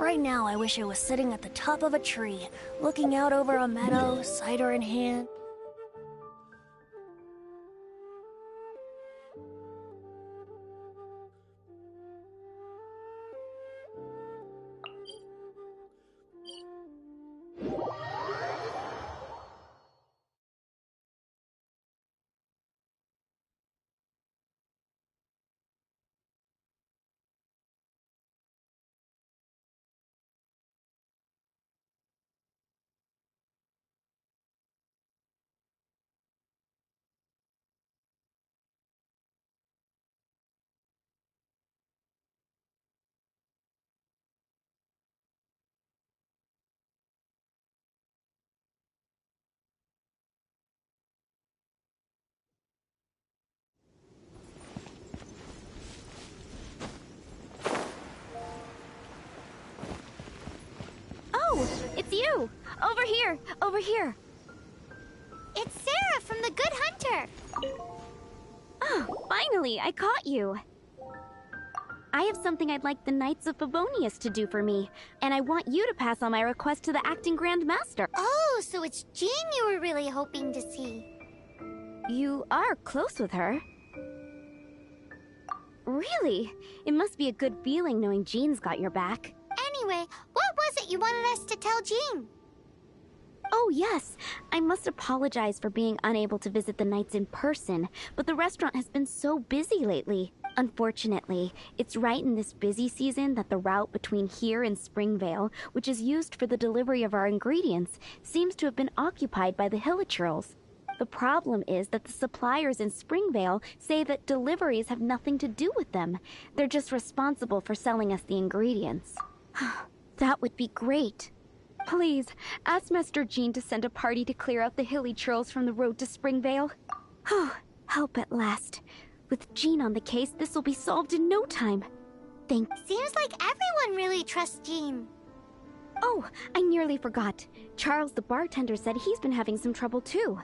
Right now, I wish I was sitting at the top of a tree, looking out over a meadow, cider in hand. Oh, it's you! Over here! Over here! It's Sarah from the Good Hunter! Oh, finally, I caught you! I have something I'd like the Knights of Favonius to do for me, and I want you to pass on my request to the Acting Grand Master. Oh, so it's Jean you were really hoping to see. You are close with her. Really? It must be a good feeling knowing Jean's got your back. Anyway, what was it you wanted us to tell Jean? Oh, yes. I must apologize for being unable to visit the Knights in person, but the restaurant has been so busy lately. Unfortunately, it's right in this busy season that the route between here and Springvale, which is used for the delivery of our ingredients, seems to have been occupied by the Hilichurls. The problem is that the suppliers in Springvale say that deliveries have nothing to do with them. They're just responsible for selling us the ingredients. That would be great. Please, ask Master Jean to send a party to clear out the Hilichurls from the road to Springvale. Help at last. With Jean on the case, this will be solved in no time. Thanks. Seems like everyone really trusts Jean. Oh, I nearly forgot. Charles the bartender said he's been having some trouble too.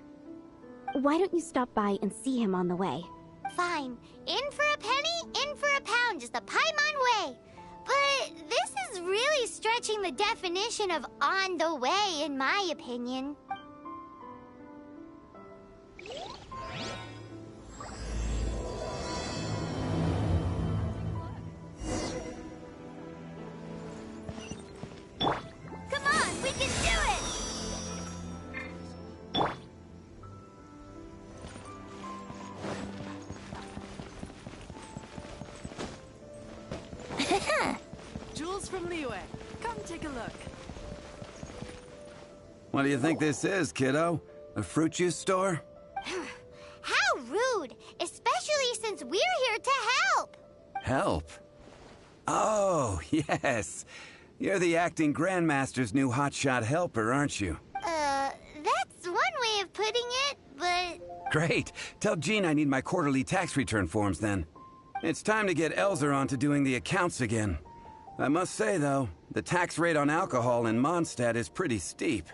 Why don't you stop by and see him on the way? Fine. In for a penny, in for a pound, just a Paimon way. But this is really stretching the definition of on the way, in my opinion. Come on, we can do it! Jules from Liyue. Come take a look. What do you think this is, kiddo? A fruit juice store? How rude! Especially since we're here to help! Help? Oh, yes. You're the acting Grandmaster's new hotshot helper, aren't you? That's one way of putting it, but... Great. Tell Jean I need my quarterly tax return forms then. It's time to get Elzer on to doing the accounts again. I must say, though, the tax rate on alcohol in Mondstadt is pretty steep.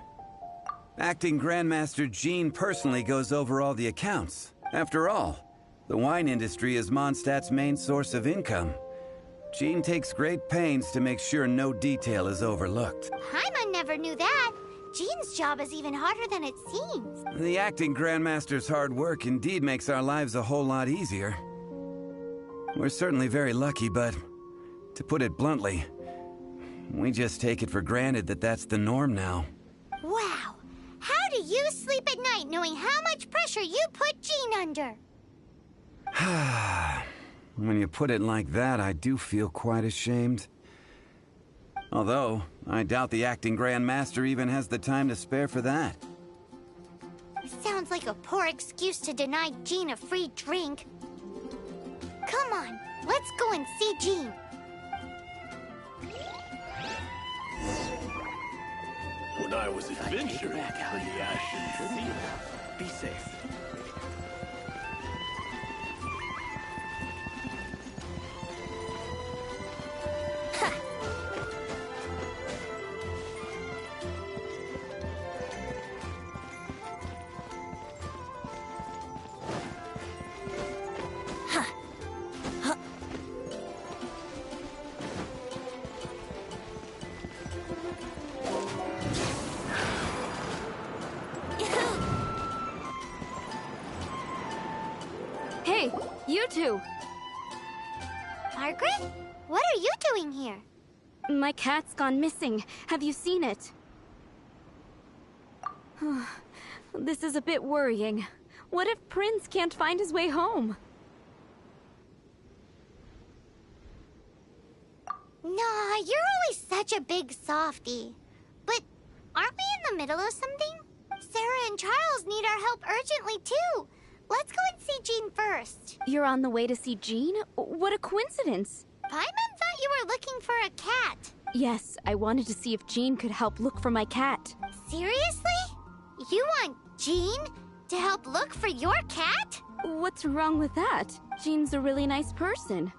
Acting Grandmaster Jean personally goes over all the accounts. After all, the wine industry is Mondstadt's main source of income. Jean takes great pains to make sure no detail is overlooked. Paimon never knew that. Jean's job is even harder than it seems. The acting Grandmaster's hard work indeed makes our lives a whole lot easier. We're certainly very lucky, but to put it bluntly, we just take it for granted that that's the norm now. Wow. How do you sleep at night knowing how much pressure you put Jean under? When you put it like that, I do feel quite ashamed. Although, I doubt the acting Grandmaster even has the time to spare for that. Sounds like a poor excuse to deny Jean a free drink. Come on, let's go and see Jean. When I was adventuring in the Ashen Sea. Be safe. You two! Margaret? What are you doing here? My cat's gone missing. Have you seen it? This is a bit worrying. What if Prince can't find his way home? Nah, you're always such a big softie. But aren't we in the middle of something? Sarah and Charles need our help urgently, too. Let's go and see Jean first. You're on the way to see Jean? What a coincidence! Paimon thought you were looking for a cat. Yes, I wanted to see if Jean could help look for my cat. Seriously? You want Jean to help look for your cat? What's wrong with that? Jean's a really nice person.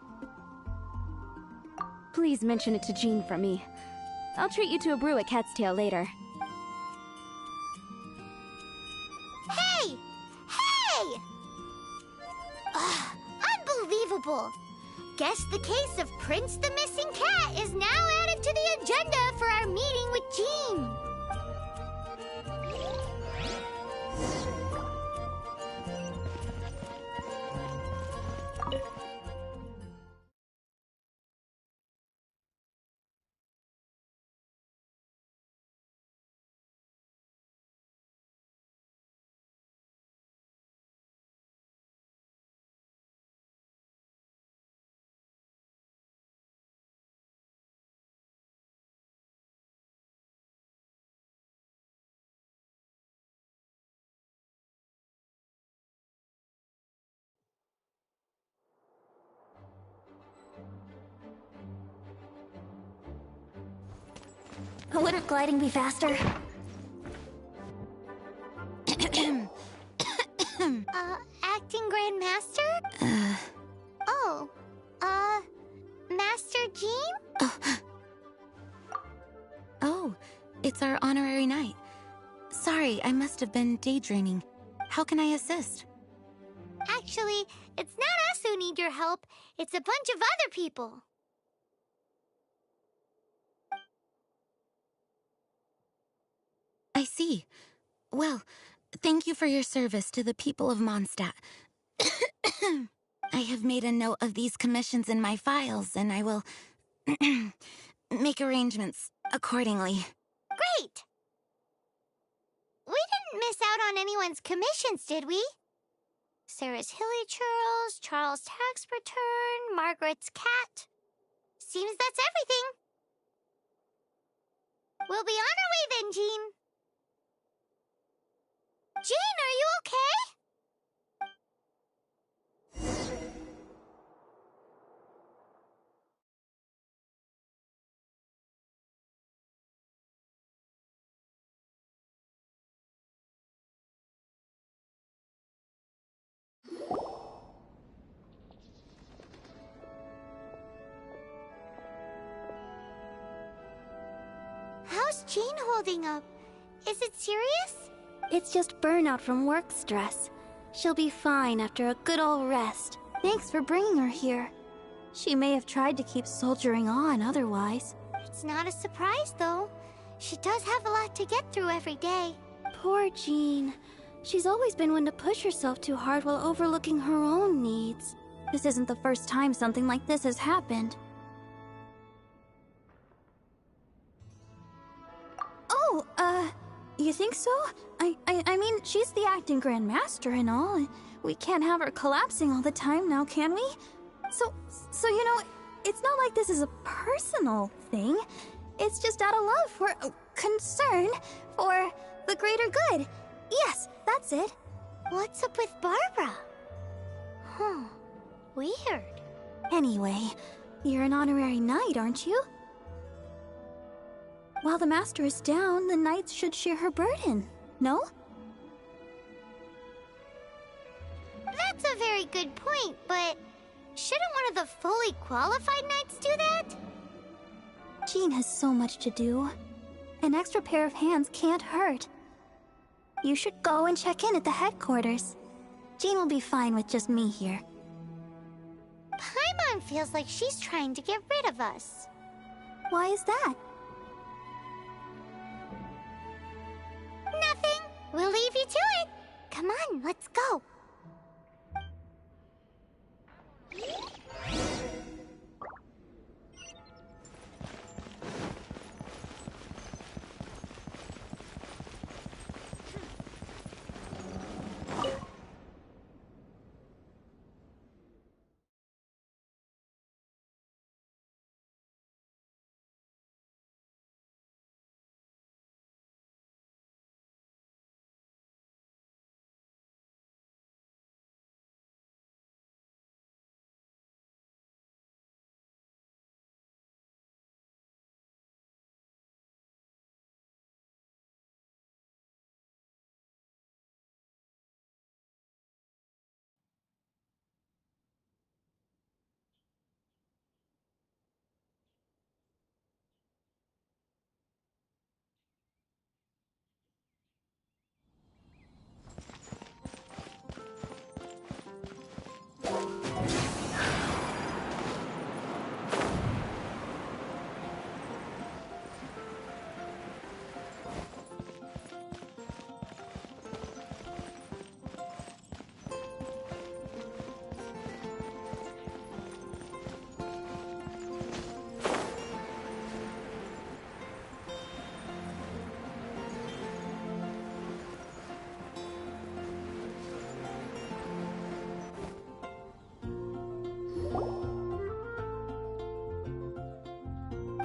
Please mention it to Jean for me. I'll treat you to a brew at Cat's Tail later. Hey! Hey! Ugh, unbelievable! Guess the case of Prince the Missing Cat is now added to the agenda for our meeting with Jean. Wouldn't gliding be faster? Acting Grand Master? Oh, Master Jean? Oh, it's our honorary knight. Sorry, I must have been daydreaming. How can I assist? Actually, it's not us who need your help. It's a bunch of other people. I see. Well, thank you for your service to the people of Mondstadt. I have made a note of these commissions in my files, and I will make arrangements accordingly. Great! We didn't miss out on anyone's commissions, did we? Sarah's Hilly Churls, Charles' tax return, Margaret's cat. Seems that's everything. We'll be on our way then, Jean. Jean, are you okay? How's Jean holding up? Is it serious? It's just burnout from work stress. She'll be fine after a good old rest. Thanks for bringing her here. She may have tried to keep soldiering on otherwise. It's not a surprise, though. She does have a lot to get through every day. Poor Jean. She's always been one to push herself too hard while overlooking her own needs. This isn't the first time something like this has happened. Oh, you think so? I mean, she's the acting Grand Master and all. We can't have her collapsing all the time now, can we? So, you know, it's not like this is a personal thing. It's just out of love for, concern for the greater good. Yes, that's it. What's up with Barbara? Huh. Weird. Anyway, you're an honorary knight, aren't you? While the master is down, the knights should share her burden, no? That's a very good point, but shouldn't one of the fully qualified knights do that? Jean has so much to do. An extra pair of hands can't hurt. You should go and check in at the headquarters. Jean will be fine with just me here. Paimon feels like she's trying to get rid of us. Why is that? Nothing. We'll leave you to it. Come on, let's go.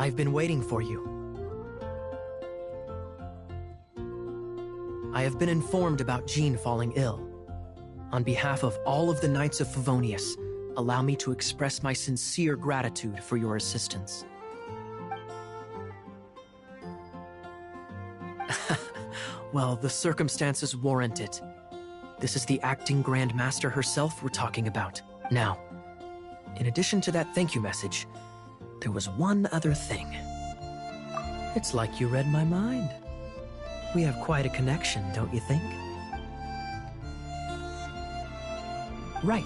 I've been waiting for you. I have been informed about Jean falling ill. On behalf of all of the Knights of Favonius, allow me to express my sincere gratitude for your assistance. Well, the circumstances warrant it. This is the acting Grand Master herself we're talking about. Now, in addition to that thank you message, there was one other thing. It's like you read my mind. We have quite a connection, don't you think? Right.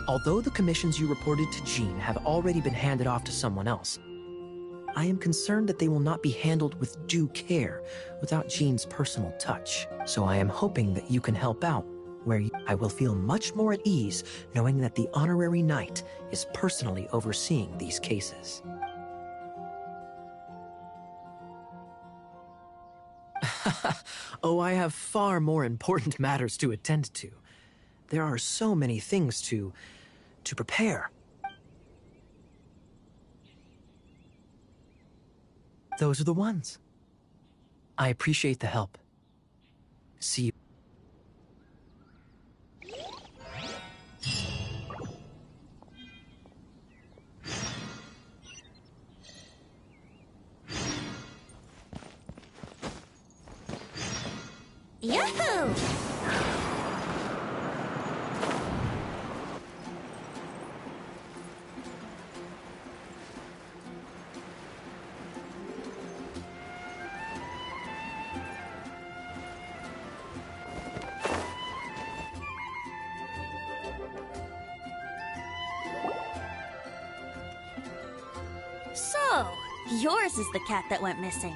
Although the commissions you reported to Jean have already been handed off to someone else, I am concerned that they will not be handled with due care without Jean's personal touch. So I am hoping that you can help out, where I will feel much more at ease knowing that the honorary knight is personally overseeing these cases. Oh, I have far more important matters to attend to. There are so many things to prepare. Those are the ones. I appreciate the help. See you. Yoo-hoo! So, yours is the cat that went missing.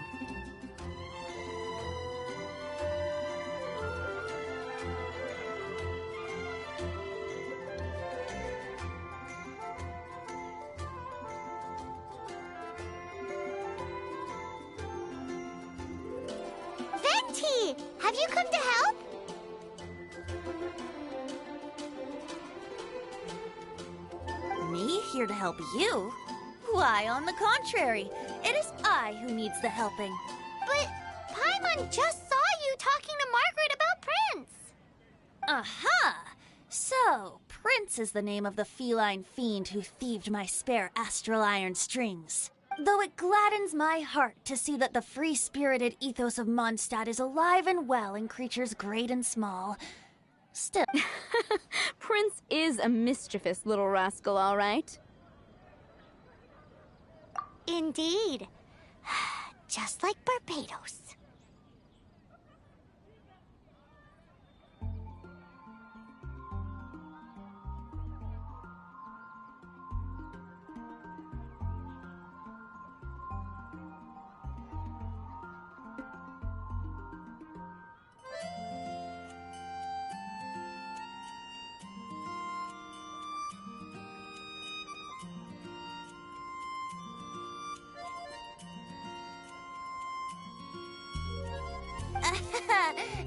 Venti! Have you come to help? Me here to help you? Why, on the contrary, it is I who needs the helping. But Paimon just saw you talking to Margaret about Prince. Aha! So, Prince is the name of the feline fiend who thieved my spare astral iron strings. Though it gladdens my heart to see that the free-spirited ethos of Mondstadt is alive and well in creatures great and small, still... Prince is a mischievous little rascal, all right. Indeed. Just like Barbados.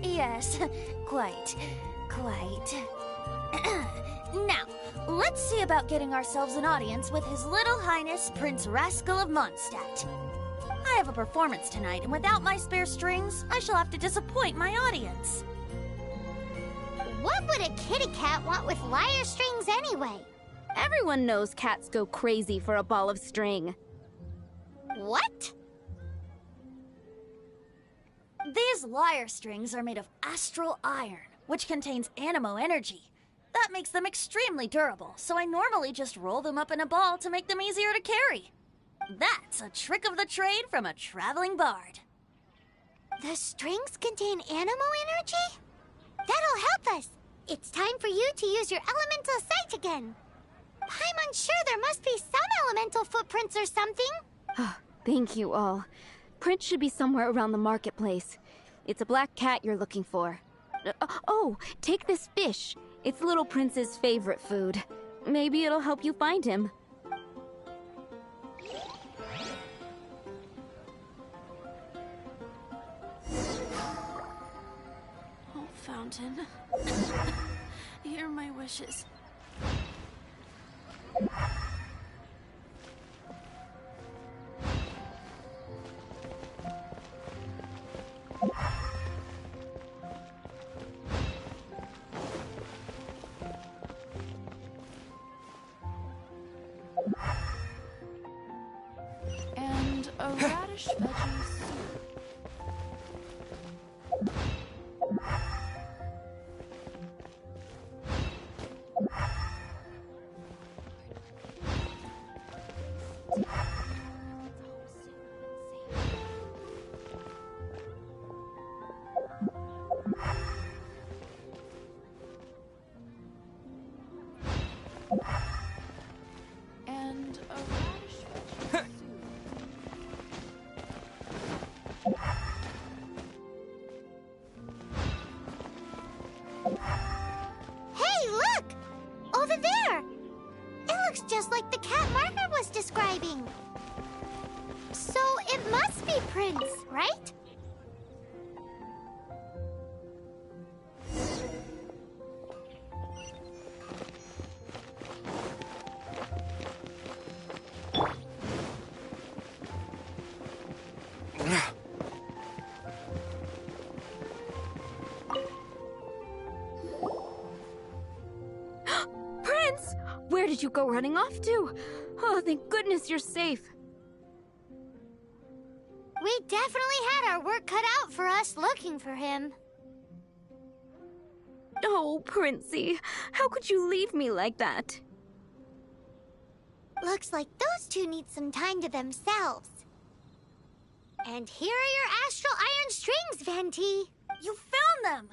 Yes, quite. Now, let's see about getting ourselves an audience with His Little Highness Prince Rascal of Mondstadt. I have a performance tonight, and without my spare strings, I shall have to disappoint my audience. What would a kitty cat want with lyre strings anyway? Everyone knows cats go crazy for a ball of string. What? These lyre strings are made of astral iron, which contains animo energy. That makes them extremely durable, so I normally just roll them up in a ball to make them easier to carry. That's a trick of the trade from a traveling bard. The strings contain animo energy? That'll help us. It's time for you to use your elemental sight again. I'm unsure there must be some elemental footprints or something. Thank you all. Prince should be somewhere around the marketplace. It's a black cat you're looking for. Oh, take this fish. It's Little Prince's favorite food. Maybe it'll help you find him. Oh, Fountain. Hear my wishes. Prince, right? Prince! Where did you go running off to? Oh, thank goodness you're safe. We definitely had our work cut out for us looking for him. Oh, Princey, how could you leave me like that? Looks like those two need some time to themselves. And here are your astral iron strings, Venti. You found them!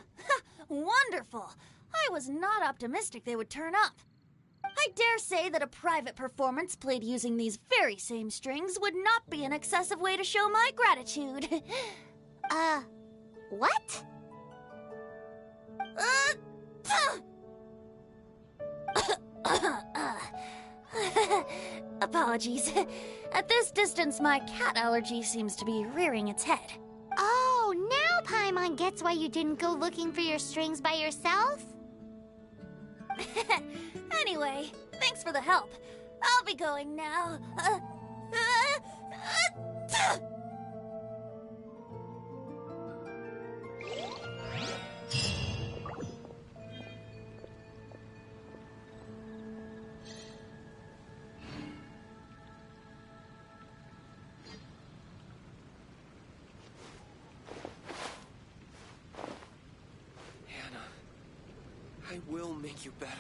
Wonderful! I was not optimistic they would turn up. I dare say that a private performance played using these very same strings would not be an excessive way to show my gratitude. What? Apologies. At this distance, my cat allergy seems to be rearing its head. Oh, now Paimon gets why you didn't go looking for your strings by yourself? Anyway, thanks for the help. I'll be going now. Hannah, I will make you better.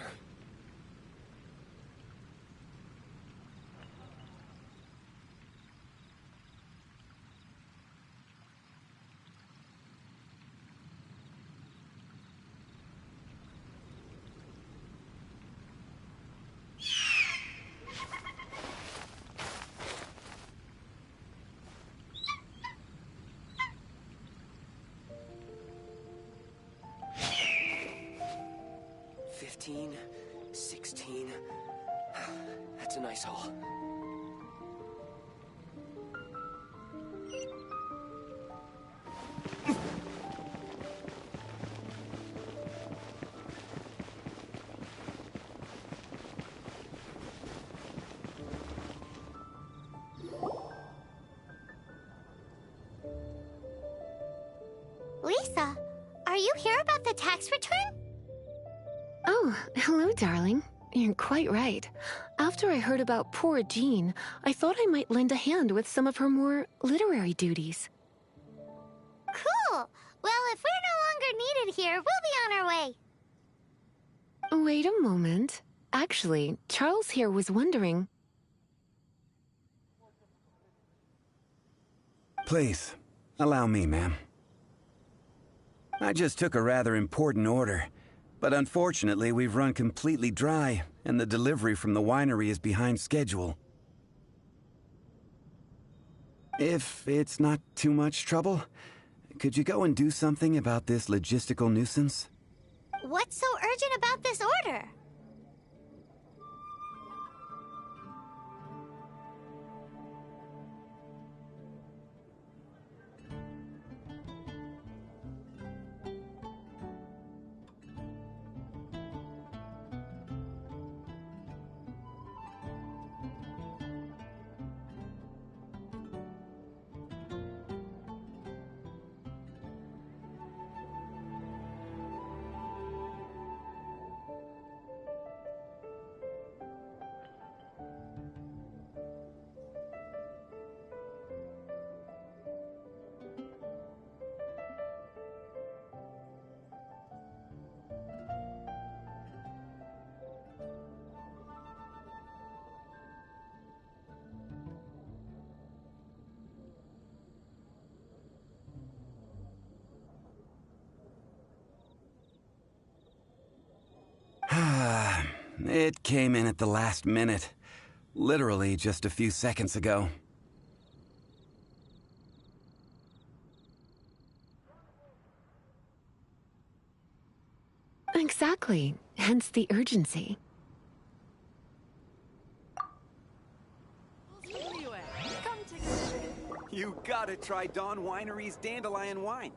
$15, $16. That's a nice haul. Lisa, are you here about the tax return? Oh, hello, darling. You're quite right. After I heard about poor Jean, I thought I might lend a hand with some of her more literary duties. Cool. Well, if we're no longer needed here, we'll be on our way. Wait a moment. Actually, Charles here was wondering... Please, allow me, ma'am. I just took a rather important order, but unfortunately we've run completely dry, and the delivery from the winery is behind schedule. If it's not too much trouble, could you go and do something about this logistical nuisance? What's so urgent about this order? It came in at the last minute. Literally just a few seconds ago. Exactly. Hence the urgency. Come take a look. You gotta try Dawn Winery's dandelion wine.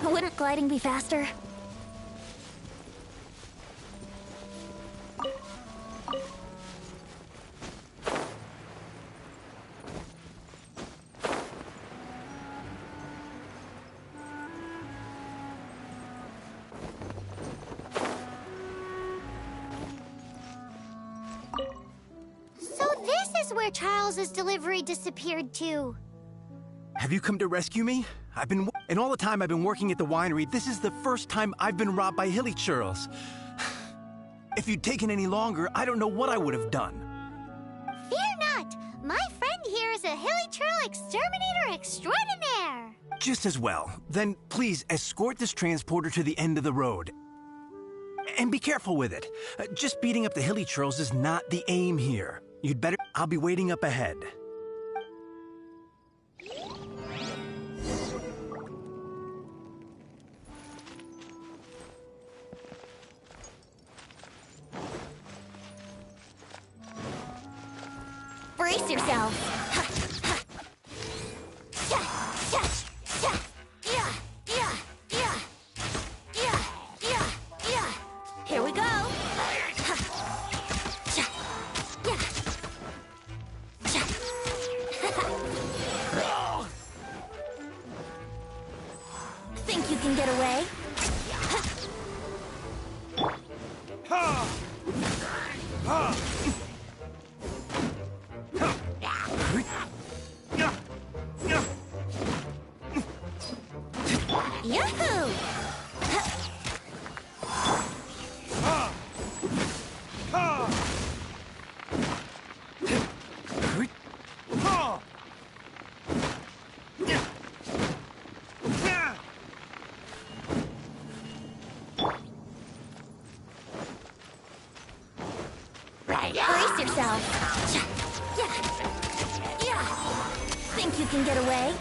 Wouldn't gliding be faster? So this is where Charles's delivery disappeared to. Have you come to rescue me? And all the time I've been working at the winery, this is the first time I've been robbed by hilly churls. If you'd taken any longer, I don't know what I would have done. Fear not! My friend here is a hilly churl exterminator extraordinaire! Just as well. Then please escort this transporter to the end of the road. And be careful with it. Just beating up the hilly churls is not the aim here. You'd better... I'll be waiting up ahead. Brace yourself! Here we go! Think you can get away? Yahoo! Brace yourself. Think you can get away?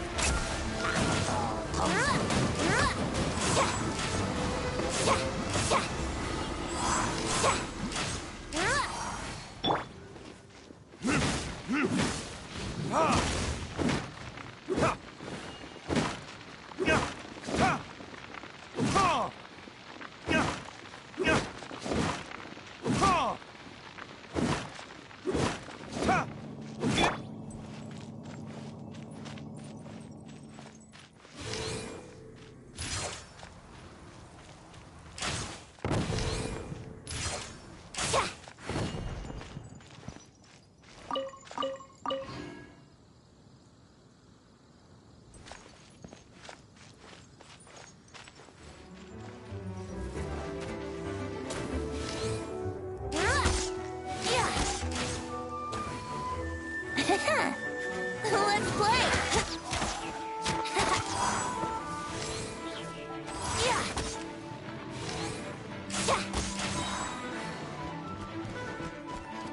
Let's play!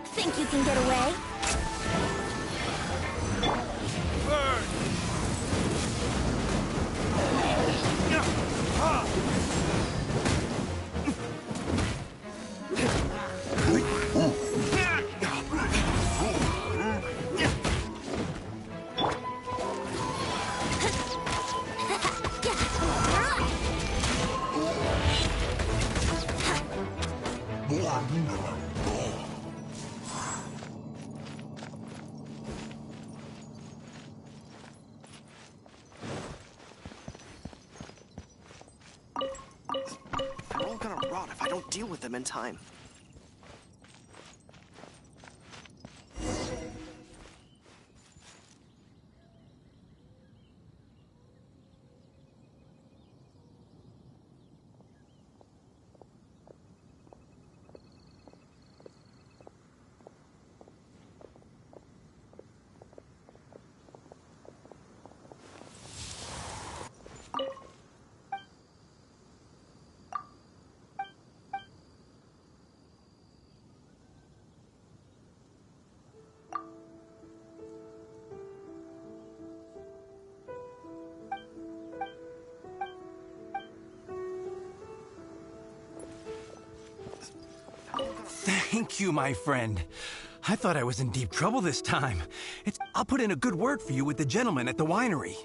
Think you can get away? Burn! They're all gonna rot if I don't deal with them in time. Thank you, my friend. I thought I was in deep trouble this time. I'll put in a good word for you with the gentleman at the winery.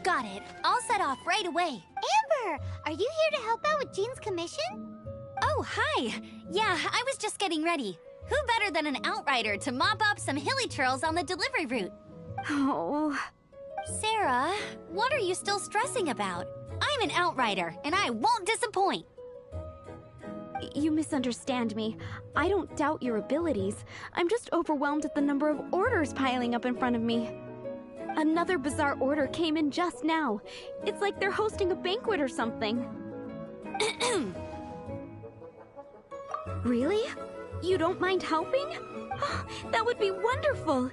Got it. I'll set off right away. Amber, are you here to help out with Jean's commission? Oh, hi. Yeah, I was just getting ready. Who better than an outrider to mop up some hilly trails on the delivery route? Oh. Sarah, what are you still stressing about? I'm an outrider, and I won't disappoint. You misunderstand me. I don't doubt your abilities. I'm just overwhelmed at the number of orders piling up in front of me. Another bizarre order came in just now. It's like they're hosting a banquet or something. Really? You don't mind helping? That would be wonderful.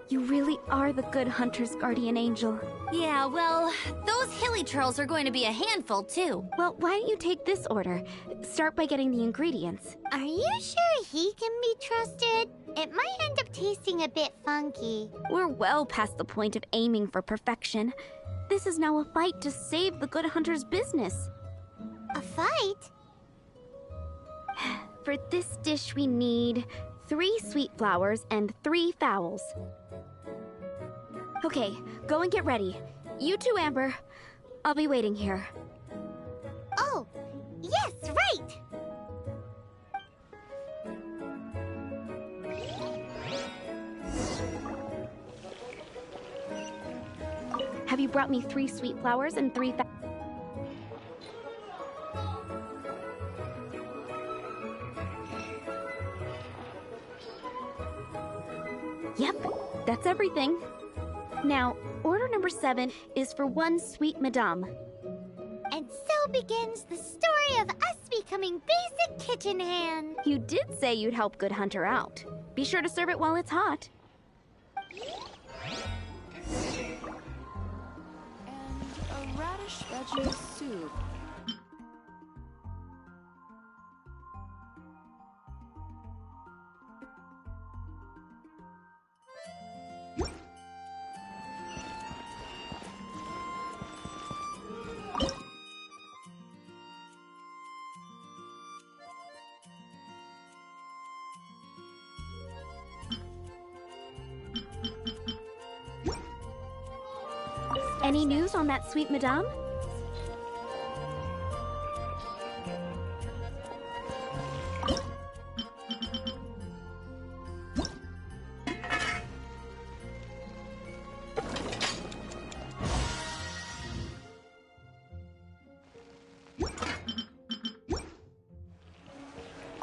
You really are the good hunter's guardian angel. Yeah, well, those hilly trails are going to be a handful, too. Well, why don't you take this order? Start by getting the ingredients. Are you sure he can be trusted? It might end up tasting a bit funky. We're well past the point of aiming for perfection. This is now a fight to save the good hunter's business. A fight? For this dish we need 3 sweet flowers and 3 fowls. Okay, go and get ready. You too, Amber. I'll be waiting here. Oh, yes, right! Have you brought me 3 sweet flowers and 3 Yep, that's everything. Now, order number 7 is for 1 sweet madame. And so begins the story of us becoming basic kitchen hands. You did say you'd help Good Hunter out. Be sure to serve it while it's hot. And a radish veggie soup. Any news on that sweet madame?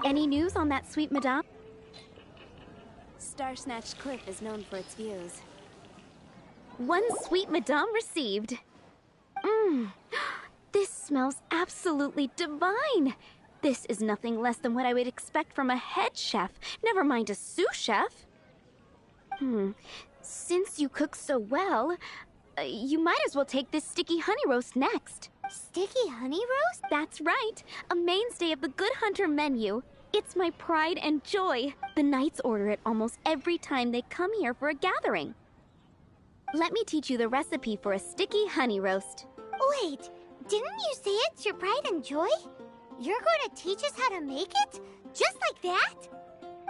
Any news on that sweet madame? Star-Snatched Cliff is known for its views. One sweet madame received. This smells absolutely divine. This is nothing less than what I would expect from a head chef, never mind a sous chef. Since you cook so well, you might as well take this sticky honey roast next. Sticky honey roast? That's right, a mainstay of the Good Hunter menu. It's my pride and joy. The knights order it almost every time they come here for a gathering. Let me teach you the recipe for a sticky honey roast. Wait, didn't you say it's your pride and joy? You're going to teach us how to make it? Just like that?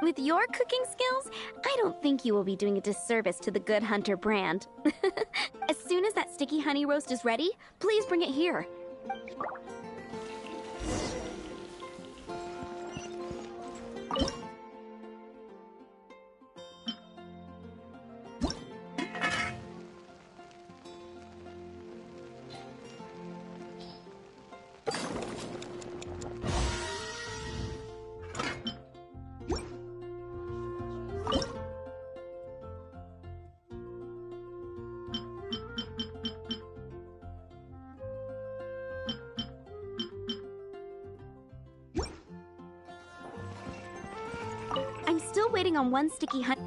With your cooking skills, I don't think you will be doing a disservice to the Good Hunter brand. As soon as that sticky honey roast is ready, please bring it here. I'm still waiting on one sticky honey.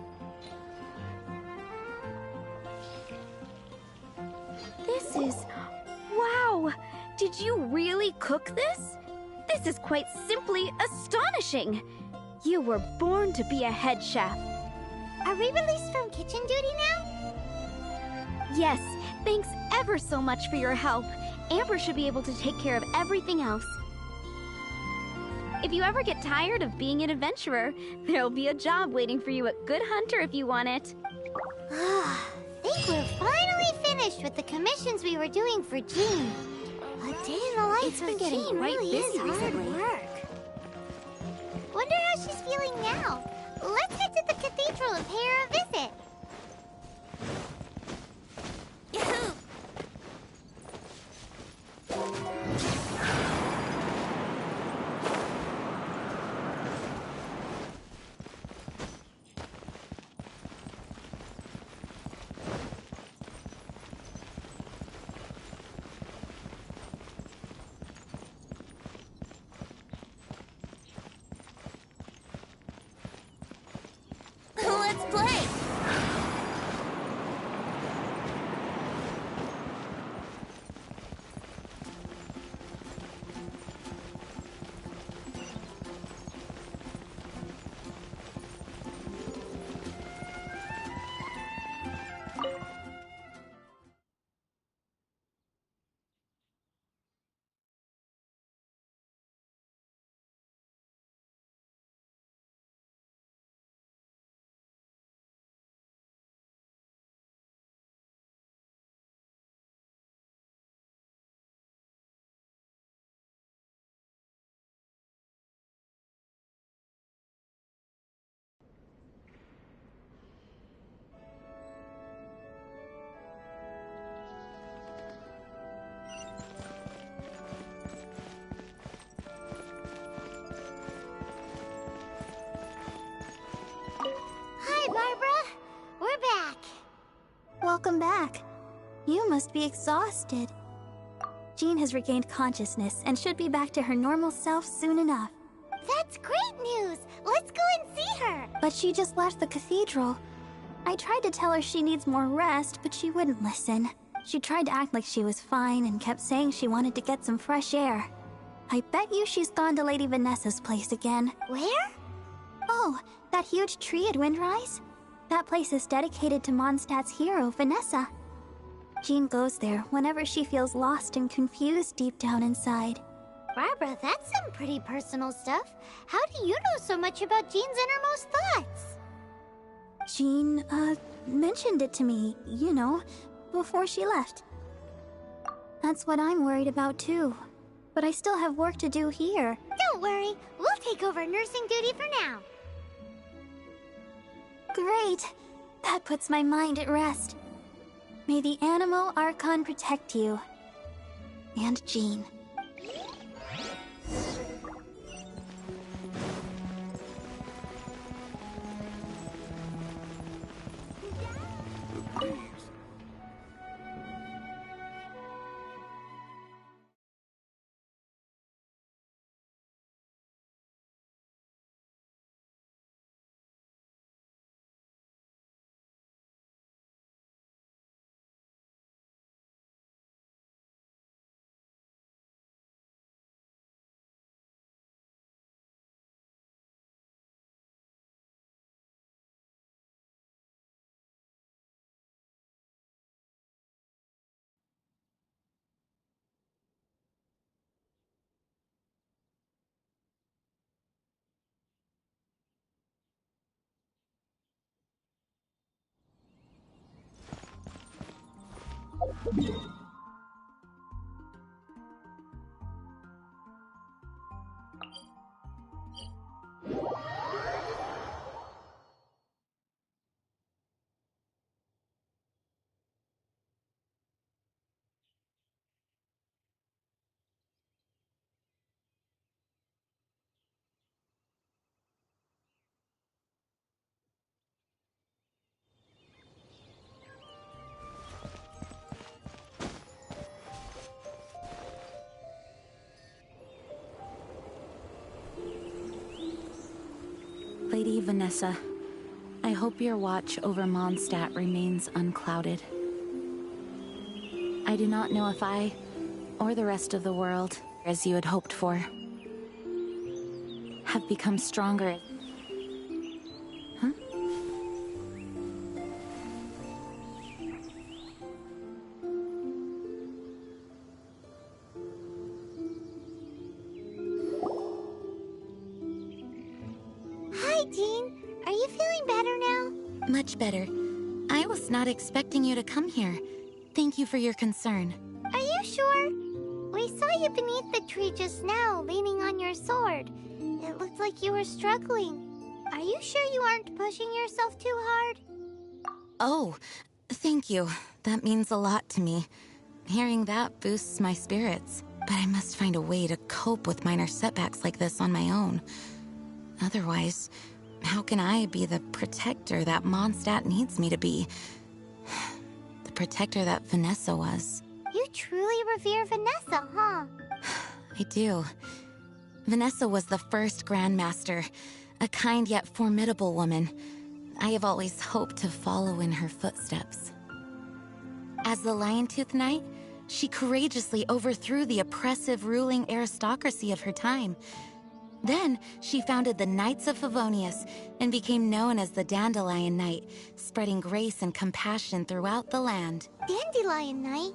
This is... wow! Did you really cook this? This is quite simply astonishing! You were born to be a head chef. Are we released from kitchen duty now? Yes, thanks ever so much for your help. Amber should be able to take care of everything else. If you ever get tired of being an adventurer, there'll be a job waiting for you at Good Hunter if you want it. Think we're finally finished with the commissions we were doing for Jean. A day in the life of Jean really is hard work. Wonder how she's feeling now. Let's head to the cathedral and pay her a visit. Yahoo! Let's play! Hi, Barbara. We're back. Welcome back. You must be exhausted. Jean has regained consciousness and should be back to her normal self soon enough. That's great news. Let's go and see her. But she just left the cathedral. I tried to tell her she needs more rest, but she wouldn't listen. She tried to act like she was fine and kept saying she wanted to get some fresh air. I bet you she's gone to Lady Vanessa's place again. Where? Oh, that huge tree at Windrise? That place is dedicated to Mondstadt's hero, Vanessa. Jean goes there whenever she feels lost and confused deep down inside. Barbara, that's some pretty personal stuff. How do you know so much about Jean's innermost thoughts? Jean, mentioned it to me, you know, before she left. That's what I'm worried about too. But I still have work to do here. Don't worry, we'll take over nursing duty for now. Great! That puts my mind at rest. May the Animo Archon protect you. And Jean. Lady Vanessa, I hope your watch over Mondstadt remains unclouded. I do not know if I, or the rest of the world, as you had hoped for, have become stronger. Huh? Hi, Jean. Are you feeling better now? Much better. I was not expecting you to come here. Thank you for your concern. Are you sure? We saw you beneath the tree just now, leaning on your sword. It looked like you were struggling. Are you sure you aren't pushing yourself too hard? Oh, thank you. That means a lot to me. Hearing that boosts my spirits. But I must find a way to cope with minor setbacks like this on my own. Otherwise, how can I be the protector that Mondstadt needs me to be? The protector that Vanessa was. You truly revere Vanessa, huh? I do. Vanessa was the first Grandmaster, a kind yet formidable woman. I have always hoped to follow in her footsteps. As the Lion-Tooth Knight, she courageously overthrew the oppressive ruling aristocracy of her time. Then, she founded the Knights of Favonius and became known as the Dandelion Knight, spreading grace and compassion throughout the land. Dandelion Knight?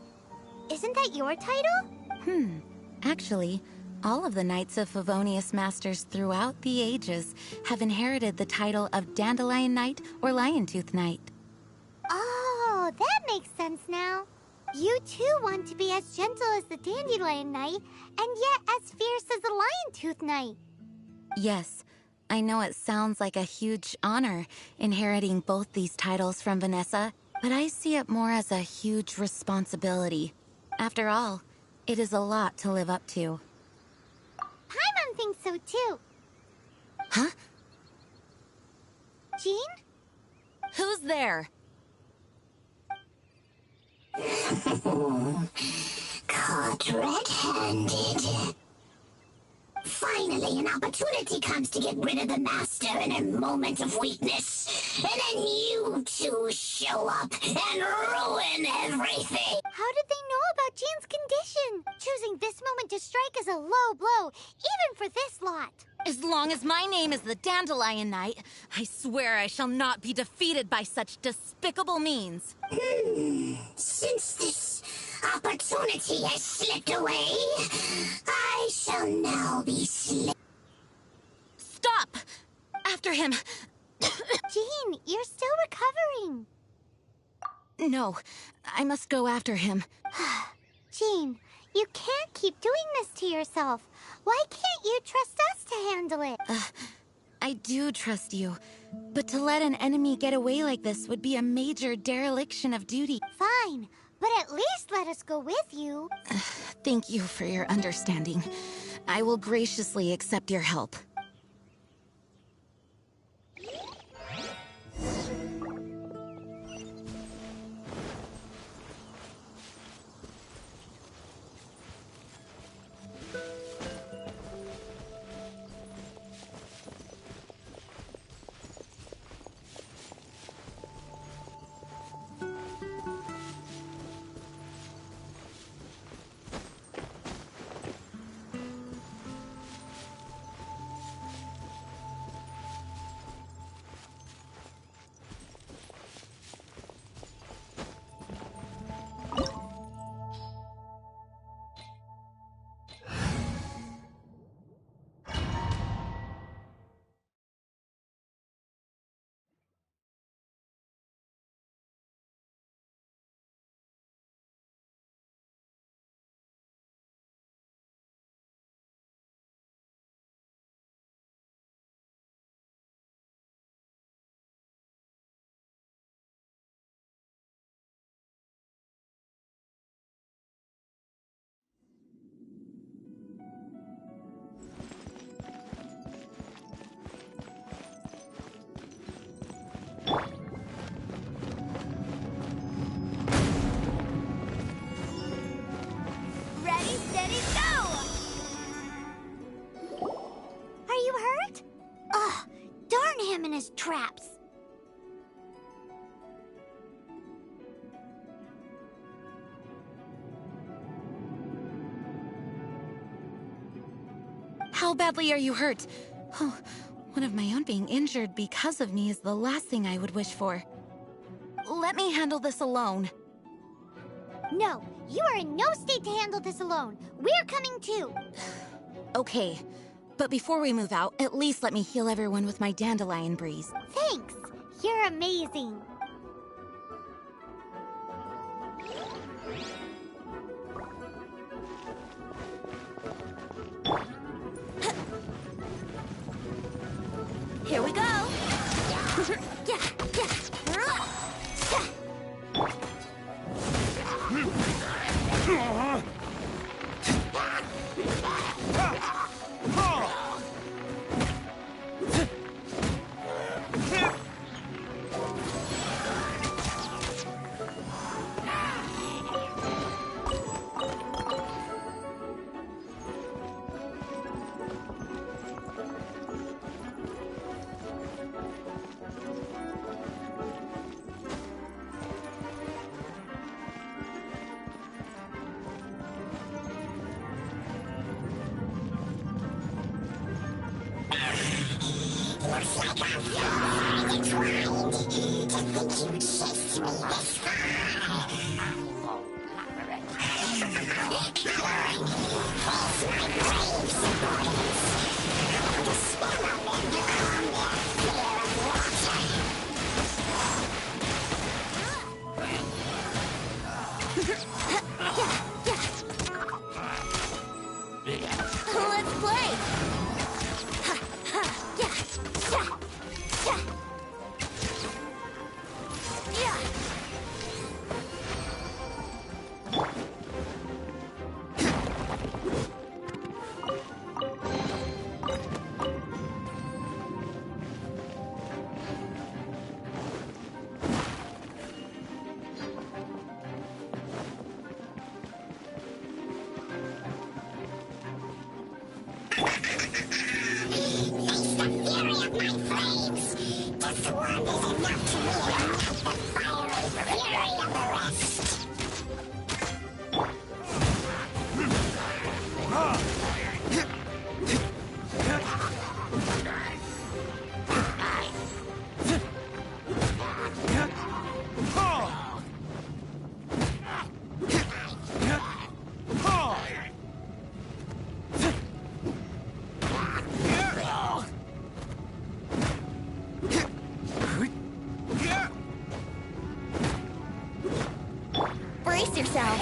Isn't that your title? Actually, all of the Knights of Favonius Masters throughout the ages have inherited the title of Dandelion Knight or Lion-Tooth Knight. Oh, that makes sense now. You too want to be as gentle as the Dandelion Knight, and yet as fierce as the Lion-Tooth Knight. Yes, I know it sounds like a huge honor inheriting both these titles from Vanessa, but I see it more as a huge responsibility. After all, it is a lot to live up to. Paimon thinks so too. Huh? Jean? Who's there? Caught red-handed. Finally, an opportunity comes to get rid of the Master in a moment of weakness. And then you two show up and ruin everything. How did they know about Jean's condition? Choosing this moment to strike is a low blow, even for this lot. As long as my name is the Dandelion Knight, I swear I shall not be defeated by such despicable means. Since this opportunity has slipped away, I shall now be Stop! After him! Jean, you're still recovering. No, I must go after him. Jean, you can't keep doing this to yourself. Why can't you trust us to handle it? I do trust you, but to let an enemy get away like this would be a major dereliction of duty. Fine, but at least let us go with you. Thank you for your understanding. I will graciously accept your help. Ready, steady, go! Are you hurt? Ugh, darn him and his traps. How badly are you hurt? Oh, one of my own being injured because of me is the last thing I would wish for. Let me handle this alone. No, you are in no state to handle this alone. We're coming too. Okay, but before we move out, at least let me heal everyone with my dandelion breeze. Thanks. You're amazing. Here we go. Looks like I've finally tried to think you chased me this far. False my brave subordinates. I'll dispel them and become their fear of water. Let's play. Brace yourself.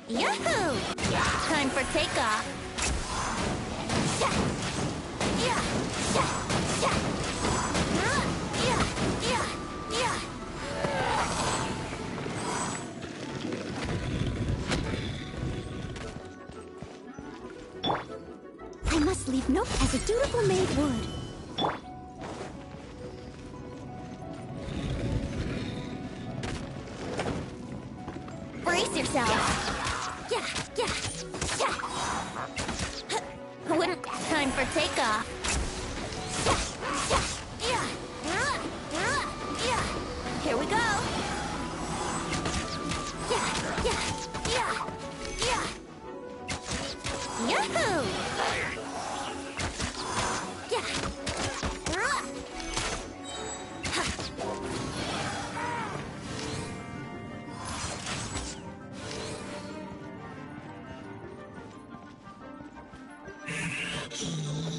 Yahoo! Time for takeoff. I must leave Nook as a dutiful maid would. Brace yourself. Time for takeoff. Here we go. Yahoo!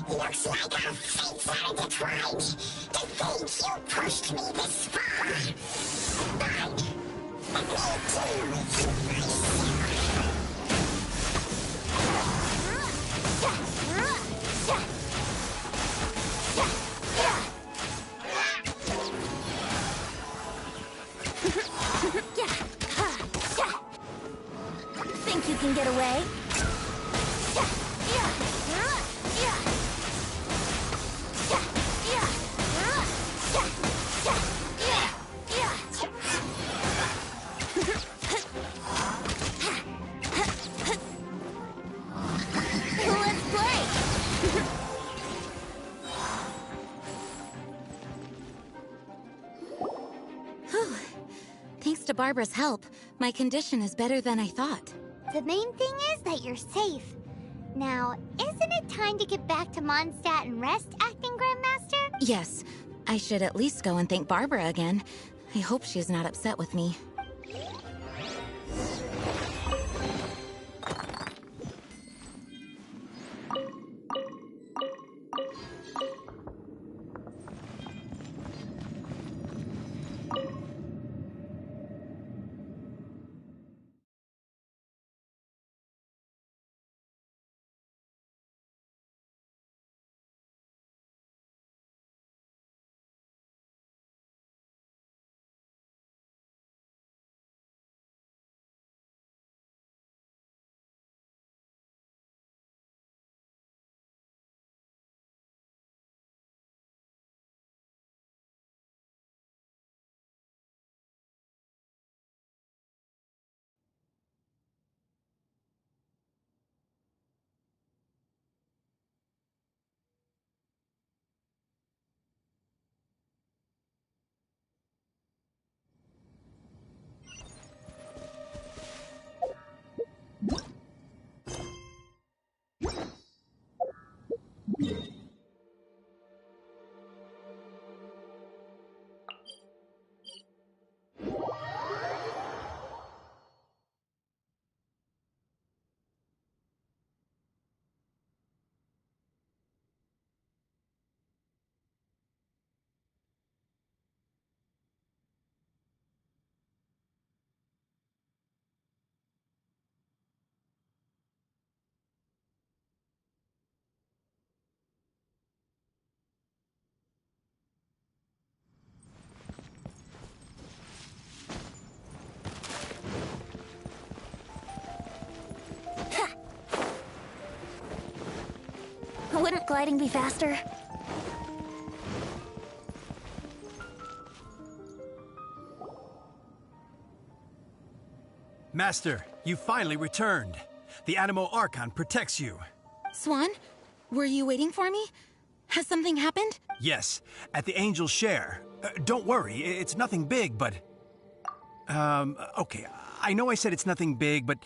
Looks like our fates are intertwined. To think you pushed me this far. But let me deal with you Think you can get away? Thanks to Barbara's help, my condition is better than I thought. The main thing is that you're safe. Now, isn't it time to get back to Mondstadt and rest, Acting Grandmaster? Yes, I should at least go and thank Barbara again. I hope she's not upset with me. Wouldn't gliding be faster? Master, you finally returned. The Animo Archon protects you. Swan, were you waiting for me? Has something happened? Yes, at the Angel's Share. Don't worry, it's nothing big, but... okay, I know I said it's nothing big, but...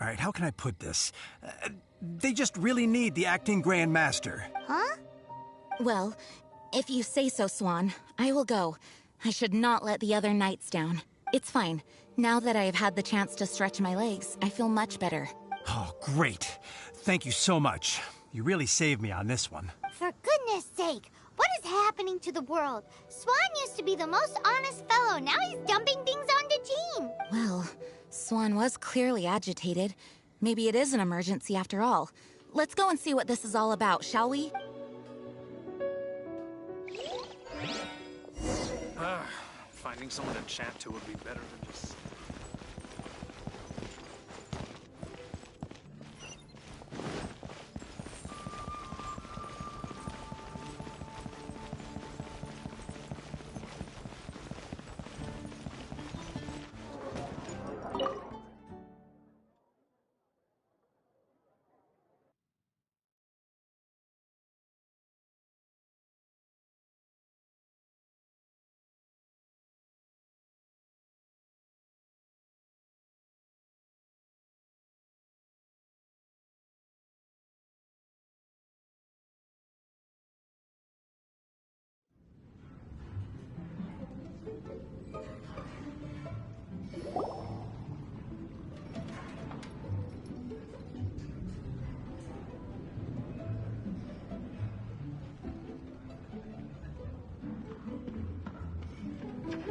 Alright, how can I put this? They just really need the Acting Grand Master. Huh? Well, if you say so, Swan, I will go. I should not let the other knights down. It's fine. Now that I have had the chance to stretch my legs, I feel much better. Oh, great. Thank you so much. You really saved me on this one. For goodness sake, what is happening to the world? Swan used to be the most honest fellow. Now he's dumping things onto Jean. Well, Swan was clearly agitated. Maybe it is an emergency after all. Let's go and see what this is all about, shall we? Finding someone to chat to would be better than just...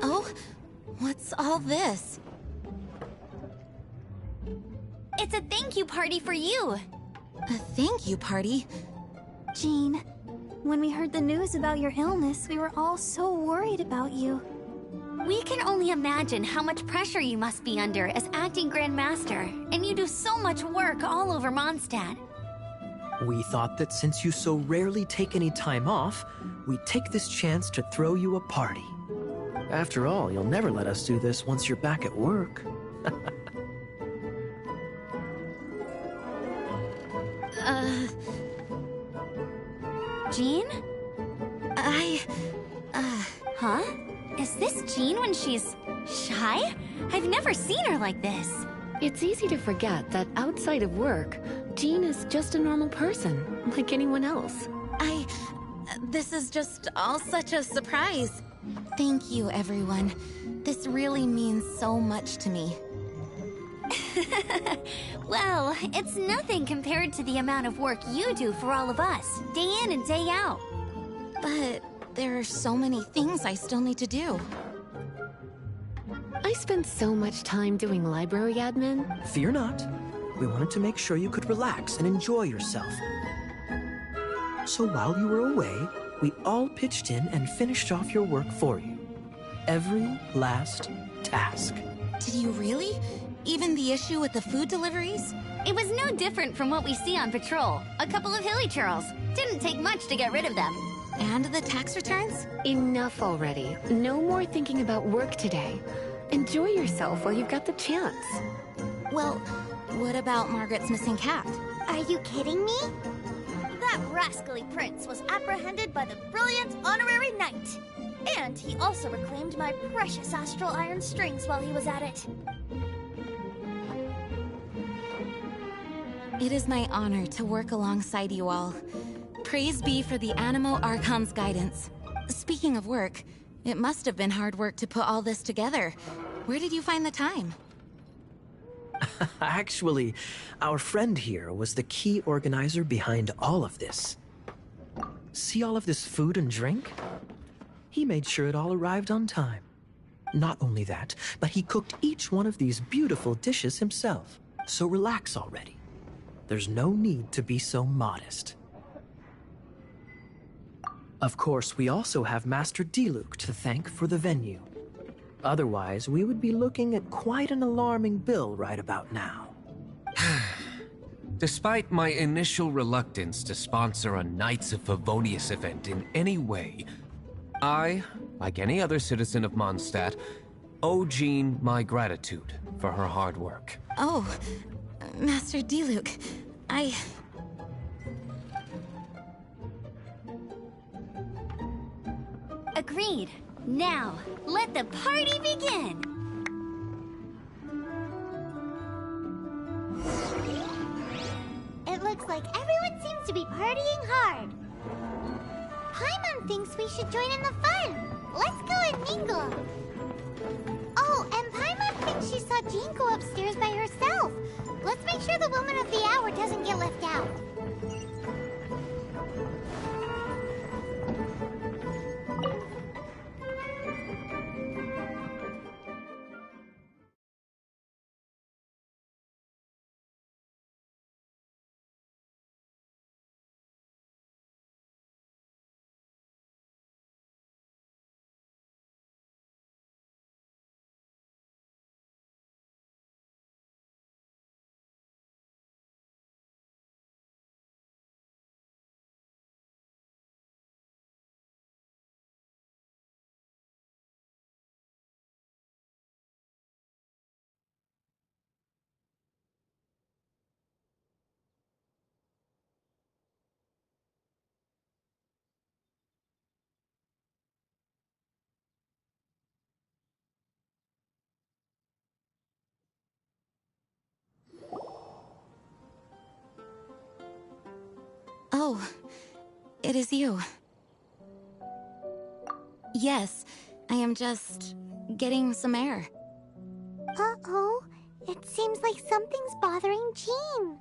Oh, what's all this? It's a thank you party for you. A thank you party? Jean, when we heard the news about your illness, we were all so worried about you. We can only imagine how much pressure you must be under as acting Grand Master, and you do so much work all over Mondstadt. We thought that since you so rarely take any time off, we'd take this chance to throw you a party. After all, you'll never let us do this once you're back at work. Jean? Huh? Is this Jean when she's shy? I've never seen her like this. It's easy to forget that outside of work, Jean is just a normal person, like anyone else. This is just all such a surprise. Thank you, everyone. This really means so much to me. Well, it's nothing compared to the amount of work you do for all of us, day in and day out. But there are so many things I still need to do. I spend so much time doing library admin. Fear not. We wanted to make sure you could relax and enjoy yourself. So while you were away, we all pitched in and finished off your work for you. Every last task. Did you really? Even the issue with the food deliveries? It was no different from what we see on patrol. A couple of hilly churls. Didn't take much to get rid of them. And the tax returns? Enough already. No more thinking about work today. Enjoy yourself while you've got the chance. Well, what about Margaret's missing cat? Are you kidding me? That rascally prince was apprehended by the brilliant honorary knight. And he also reclaimed my precious astral iron strings while he was at it. It is my honor to work alongside you all. Praise be for the Animo Archon's guidance. Speaking of work, it must have been hard work to put all this together. Where did you find the time? Actually, our friend here was the key organizer behind all of this. See all of this food and drink? He made sure it all arrived on time. Not only that, but he cooked each one of these beautiful dishes himself. So relax already. There's no need to be so modest. Of course, we also have Master Diluc to thank for the venue. Otherwise, we would be looking at quite an alarming bill right about now. Despite my initial reluctance to sponsor a Knights of Favonius event in any way, I, like any other citizen of Mondstadt, owe Jean my gratitude for her hard work. Oh, Master Diluc, Agreed. Now, let the party begin! It looks like everyone seems to be partying hard. Paimon thinks we should join in the fun. Let's go and mingle. Oh, and Paimon thinks she saw Jean go upstairs by herself. Let's make sure the woman of the hour doesn't get left out. Oh, it is you. Yes, I am just getting some air. Uh-oh. It seems like something's bothering Jean.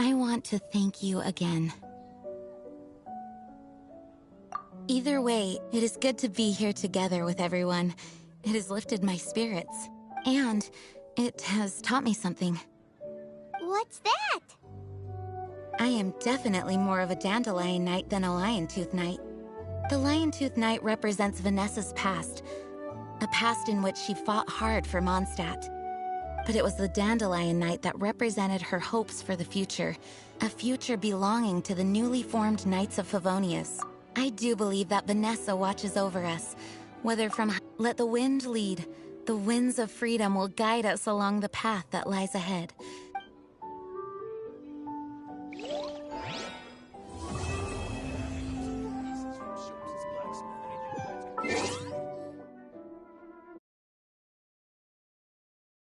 I want to thank you again. Either way, it is good to be here together with everyone. It has lifted my spirits. And it has taught me something. What's that? I am definitely more of a Dandelion Knight than a Lion-Tooth Knight. The Lion-Tooth Knight represents Vanessa's past. A past in which she fought hard for Mondstadt. But it was the Dandelion Knight that represented her hopes for the future. A future belonging to the newly formed Knights of Favonius. I do believe that Vanessa watches over us. Whether from let the wind lead, the winds of freedom will guide us along the path that lies ahead.